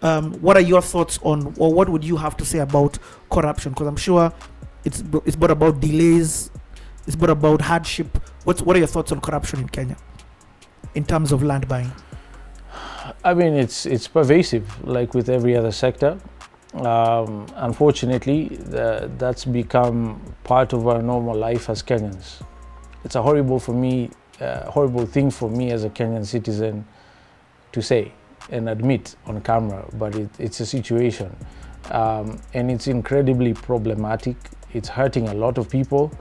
what are your thoughts on, or what would you have to say about corruption? Because I'm sure it's brought about delays, it's brought about hardship. What are your thoughts on corruption in Kenya in terms of land buying? I mean, it's pervasive, like with every other sector. Unfortunately, that's become part of our normal life as Kenyans. It's a horrible thing for me as a Kenyan citizen to say and admit on camera, but it's a situation, and it's incredibly problematic. It's hurting a lot of people.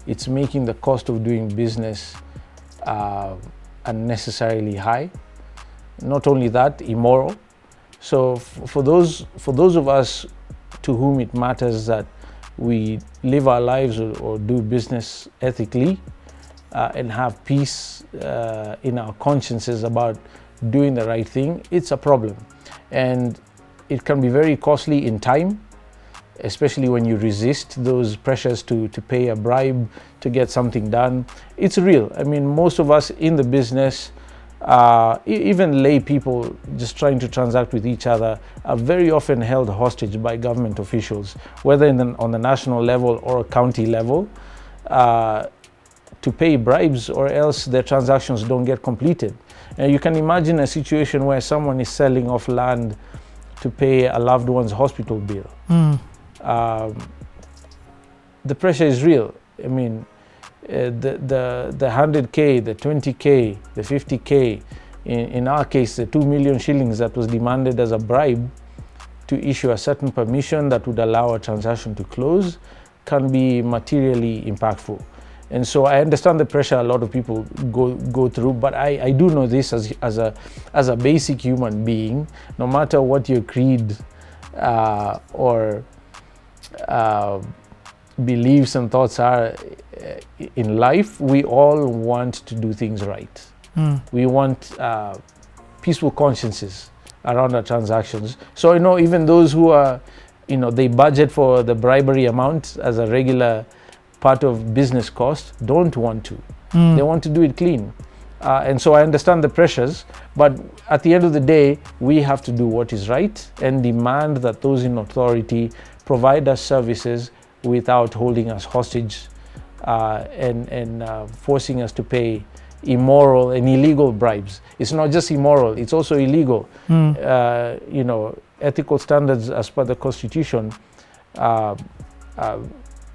It's making the cost of doing business unnecessarily high. Not only that, immoral. So for those of us to whom it matters that we live our lives or do business ethically and have peace in our consciences about doing the right thing, it's a problem. And it can be very costly in time, especially when you resist those pressures to pay a bribe to get something done. It's real. I mean, most of us in the business, even lay people just trying to transact with each other, are very often held hostage by government officials, whether on the national level or a county level, to pay bribes, or else their transactions don't get completed. And you can imagine a situation where someone is selling off land to pay a loved one's hospital bill. The pressure is real. I mean, the 100K, the 20K, the 50K, in our case, the 2 million shillings that was demanded as a bribe to issue a certain permission that would allow a transaction to close, can be materially impactful. And so I understand the pressure a lot of people go through, but I do know this as a basic human being, no matter what your creed or beliefs and thoughts are in life, we all want to do things right. We want peaceful consciences around our transactions. So, even those who are, they budget for the bribery amount as a regular part of business cost, don't want to. They want to do it clean. And so I understand the pressures, but at the end of the day, we have to do what is right and demand that those in authority provide us services without holding us hostage and forcing us to pay immoral and illegal bribes. It's not just immoral, it's also illegal. Ethical standards as per the Constitution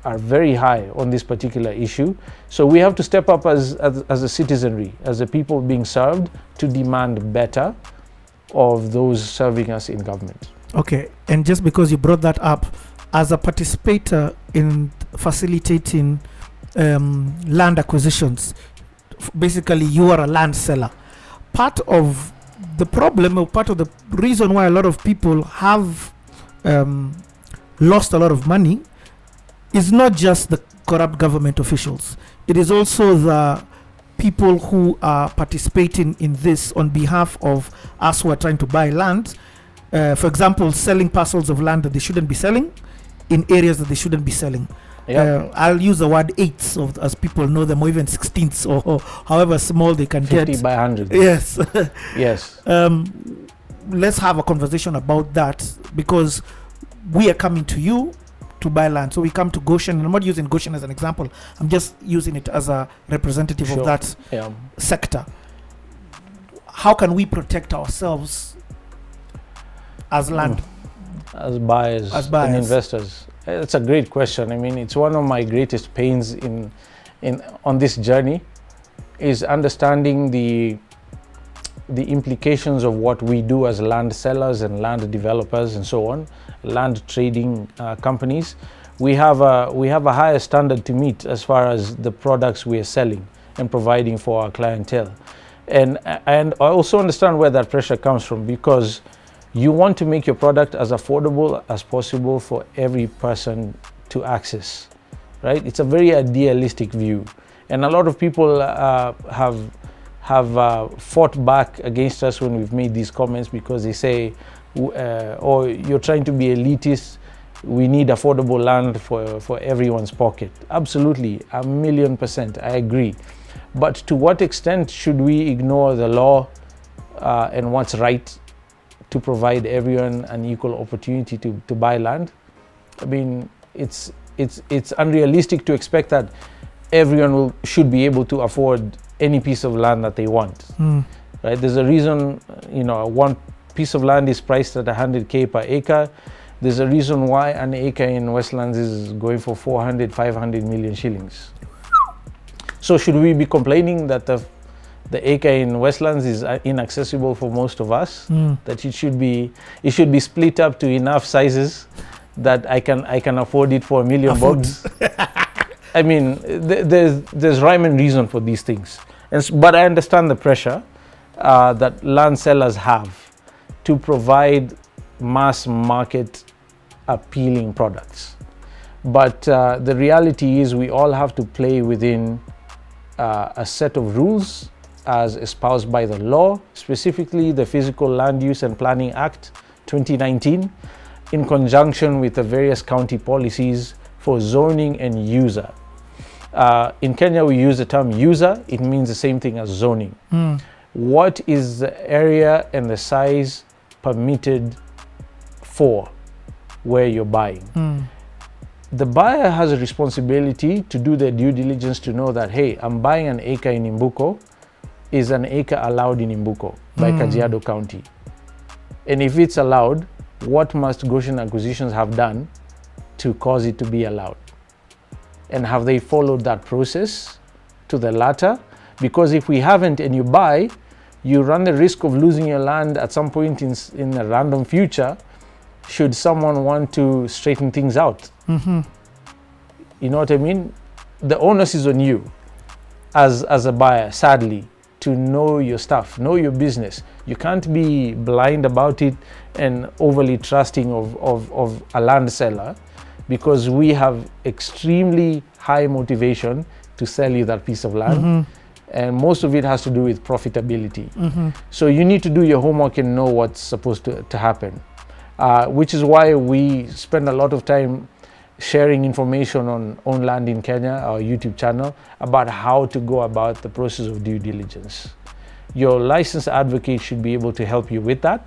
are very high on this particular issue. So we have to step up as a citizenry, as a people being served, to demand better of those serving us in government. Okay, and just because you brought that up, as a participator in facilitating land acquisitions, basically you are a land seller. Part of the problem, or part of the reason why a lot of people have lost a lot of money, is not just the corrupt government officials. It is also the people who are participating in this on behalf of us who are trying to buy land. For example, selling parcels of land that they shouldn't be selling in areas that they shouldn't be selling. Yep. I'll use the word eighths of, as people know them, or even sixteenths, or however small they can 50 get. by 100. Yes. Yes. Let's have a conversation about that, because we are coming to you to buy land. So we come to Goshen, and I'm not using Goshen as an example, I'm just using it as a representative of that sector. How can we protect ourselves as land? As buyers and investors? It's a great question. I mean, it's one of my greatest pains on this journey, is understanding the implications of what we do as land sellers and land developers and so on, land trading companies. We have a higher standard to meet as far as the products we are selling and providing for our clientele. And I also understand where that pressure comes from, because you want to make your product as affordable as possible for every person to access, right? It's a very idealistic view. And a lot of people have fought back against us when we've made these comments, because they say, oh, you're trying to be elitist, we need affordable land for everyone's pocket. Absolutely, 1,000,000%, I agree. But to what extent should we ignore the law and what's right to provide everyone an equal opportunity to buy land. I mean, it's unrealistic to expect that everyone should be able to afford any piece of land that they want. Right? There's a reason, one piece of land is priced at 100K per acre. There's a reason why an acre in Westlands is going for 400, 500 million shillings. So should we be complaining that the acre in Westlands is inaccessible for most of us? That it should be split up to enough sizes that I can afford it for $1 million bucks. I mean, there's rhyme and reason for these things. But I understand the pressure that land sellers have to provide mass market appealing products. But the reality is we all have to play within a set of rules as espoused by the law, specifically the Physical Land Use and Planning Act 2019, in conjunction with the various county policies for zoning and user. In Kenya, we use the term user. It means the same thing as zoning. What is the area and the size permitted for where you're buying? The buyer has a responsibility to do their due diligence to know that, hey, I'm buying an acre in Imbuko. Is an acre allowed in Imbuko by Kajiado County? And if it's allowed, what must Goshen Acquisitions have done to cause it to be allowed? And have they followed that process to the latter? Because if we haven't and you buy, you run the risk of losing your land at some point in a random future should someone want to straighten things out. You know what I mean? The onus is on you as a buyer, sadly, to know your stuff, know your business. You can't be blind about it and overly trusting of a land seller, because we have extremely high motivation to sell you that piece of land. And most of it has to do with profitability. So you need to do your homework and know what's supposed to happen, which is why we spend a lot of time sharing information on Own Land in Kenya, our YouTube channel, about how to go about the process of due diligence. Your licensed advocate should be able to help you with that,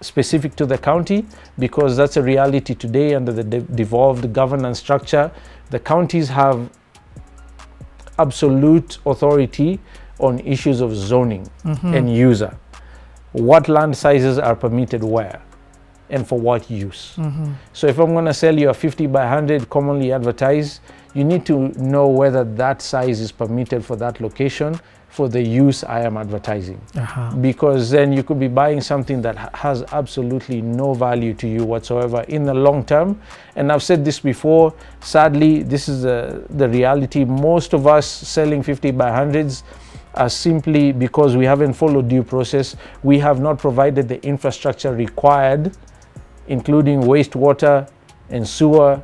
specific to the county, because that's a reality today under the devolved governance structure. The counties have absolute authority on issues of zoning and user. What land sizes are permitted where and for what use. So if I'm going to sell you a 50 by 100 commonly advertised, you need to know whether that size is permitted for that location for the use I am advertising. Because then you could be buying something that has absolutely no value to you whatsoever in the long term. And I've said this before, sadly, this is the reality. Most of us selling 50 by 100s are simply because we haven't followed due process. We have not provided the infrastructure required, including wastewater and sewer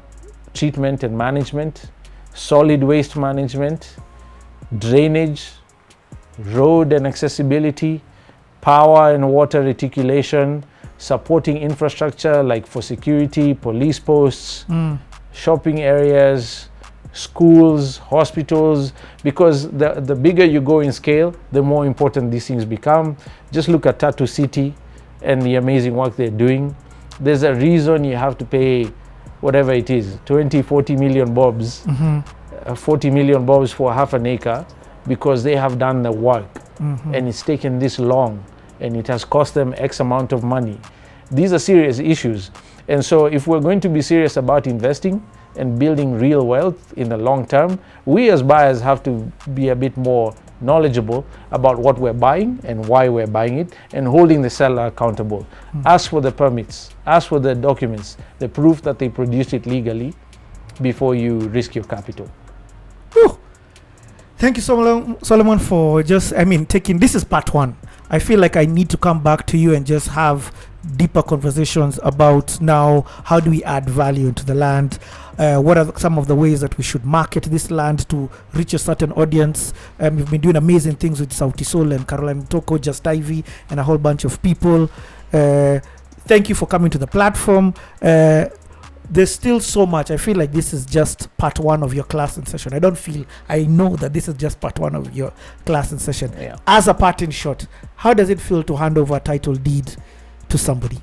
treatment and management, solid waste management, drainage, road and accessibility, power and water reticulation, supporting infrastructure like for security, police posts, shopping areas, schools, hospitals, because the bigger you go in scale, the more important these things become. Just look at Tattoo City and the amazing work they're doing. There's a reason you have to pay whatever it is, 20, 40 million bobs, 40 million bobs for half an acre, because they have done the work and it's taken this long and it has cost them X amount of money. These are serious issues. And so if we're going to be serious about investing and building real wealth in the long term, we as buyers have to be a bit more knowledgeable about what we're buying and why we're buying it, and holding the seller accountable. Ask for the permits, ask for the documents, the proof that they produced it legally before you risk your capital. Whew. Thank you, Solomon, for taking, this is part one. I feel like I need to come back to you and just have deeper conversations about now, how do we add value into the land? What are some of the ways that we should market this land to reach a certain audience? We've been doing amazing things with Sauti Sol and Caroline Toko, Just Ivy, and a whole bunch of people. Thank you for coming to the platform. There's still so much. I feel like this is just part one of your class and session. I know that this is just part one of your class and session. Yeah. As a parting shot, how does it feel to hand over a title deed to somebody?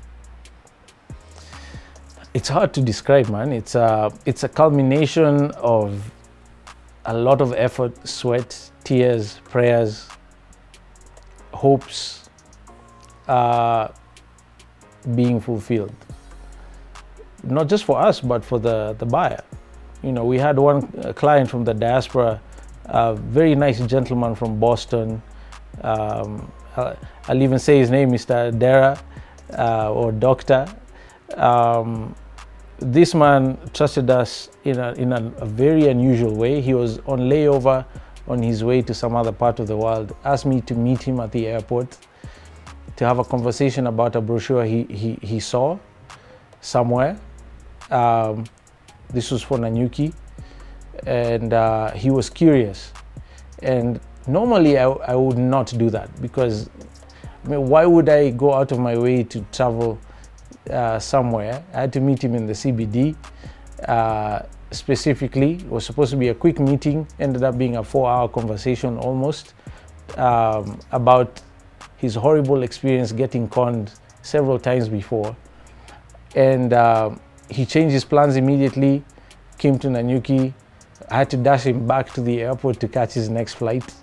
It's hard to describe, man. It's a culmination of a lot of effort, sweat, tears, prayers, hopes being fulfilled. Not just for us, but for the buyer. You know, we had one client from the diaspora, a very nice gentleman from Boston. I'll even say his name, Mr. Dera, or Doctor. This man trusted us in a very unusual way. He was on layover on his way to some other part of the world, asked me to meet him at the airport to have a conversation about a brochure he saw somewhere. This was for Nanyuki, and he was curious. And normally I would not do that, because I mean, why would I go out of my way to travel somewhere? I had to meet him in the CBD. Specifically, it was supposed to be a quick meeting, ended up being a 4-hour conversation almost, about his horrible experience getting conned several times before. And he changed his plans immediately, came to Nanyuki. I had to dash him back to the airport to catch his next flight.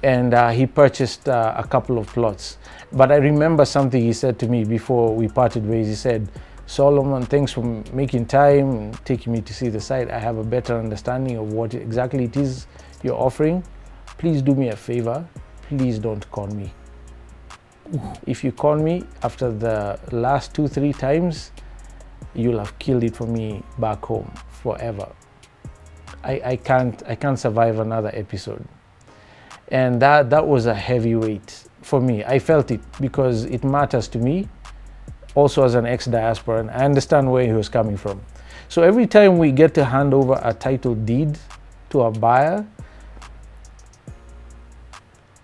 And he purchased a couple of plots. But I remember something he said to me before we parted ways. He said, "Solomon, thanks for making time and taking me to see the site. I have a better understanding of what exactly it is you're offering. Please do me a favor. Please don't con me. If you con me after the last 2-3 times, you'll have killed it for me back home forever. I can't survive another episode." And that was a heavy weight for me. I felt it because it matters to me, also as an ex-diasporan. I understand where he was coming from. So every time we get to hand over a title deed to a buyer,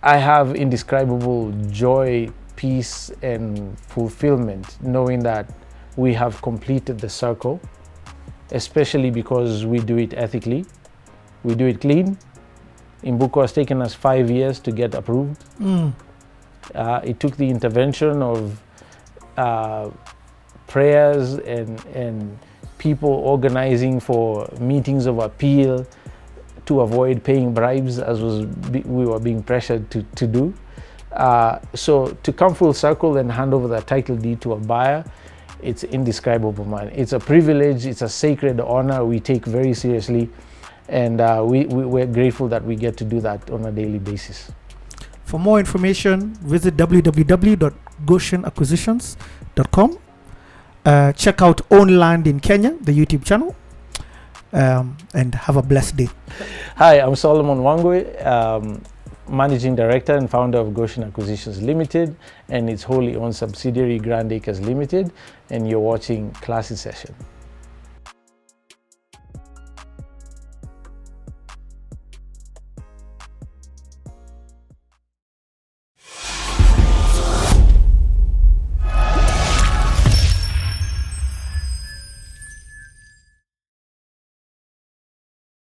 I have indescribable joy, peace, and fulfillment knowing that we have completed the circle, especially because we do it ethically, we do it clean. Imbuko has taken us 5 years to get approved. It took the intervention of prayers and people organizing for meetings of appeal to avoid paying bribes, as we were being pressured to do. So to come full circle and hand over the title deed to a buyer, it's indescribable, man. It's a privilege, it's a sacred honor we take very seriously, and we're grateful that we get to do that on a daily basis. For more information, visit www.goshenacquisitions.com. Check out Own Land in Kenya, the YouTube channel, and have a blessed day. Hi, I'm Solomon Wangwe, Managing Director and founder of Goshen Acquisitions Limited and its wholly owned subsidiary Grand Acres Limited, and you're watching Classy Session.